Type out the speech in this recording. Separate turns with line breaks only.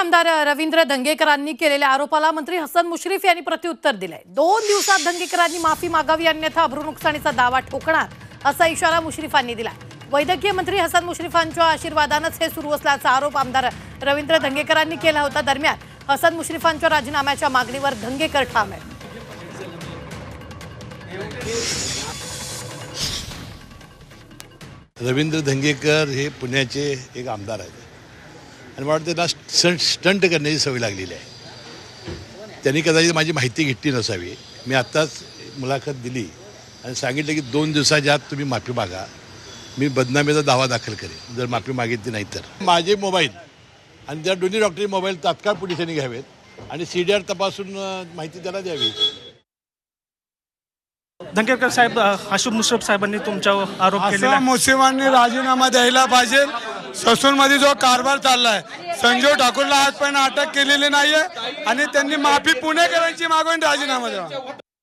आमदार रवींद्र धंगेकरांनी केलेल्या आरोपाला मंत्री हसन मुश्रीफ यांनी प्रत्युत्तर दिलंय। 2 दिवसात धंगेकरांनी माफी मागावी अन्यथा अब्रू नुकसानीचा दावा ठोकणार असा इशारा मुश्रीफांनी दिला। वैद्यकीय मंत्री हसन मुश्रीफांच्या आशीर्वादानेच हे सुरू असल्याचा आरोप आमदार रवींद्र धंगेकरांनी केला होता। दरम्यान हसन मुश्रीफांच्या राजीनाम्याच्या मागणीवर धंगेकर ठाम आहेत।
रवींद्र धंगेकर हे पुण्याचे एक आमदार आहेत आणि मला वाटतं त्यांना स्टंट करण्याची सवय लागलेली आहे। त्यांनी कदाचित माझी माहिती घेतली नसावी। मी आत्ताच मुलाखत दिली आणि सांगितलं की 2 दिवसाच्या आत तुम्ही माफी मागा, मी बदनामीचा दावा दाखल करेन जर माफी मागितली नाही तर। माझे मोबाईल आणि त्या दोन्ही डॉक्टरी मोबाईल तात्काळ पोलिसांनी घ्यावेत आणि CDR तपासून माहिती त्याला द्यावी।
धंगेकर साहेब, हसन मुश्रीफ साहेबांनी तुमच्यावर आरोप केलेला आहे।
मुश्रीफांनी राजीनामा द्यायला पाहिजे। ससूनमध्ये जो कारभार चाललाय, संजय ठाकूरला आजपर्यंत अटक केलेली नाहीये आणि त्यांनी माफी पुणेकरांची मागून राजीनामा द्यावा।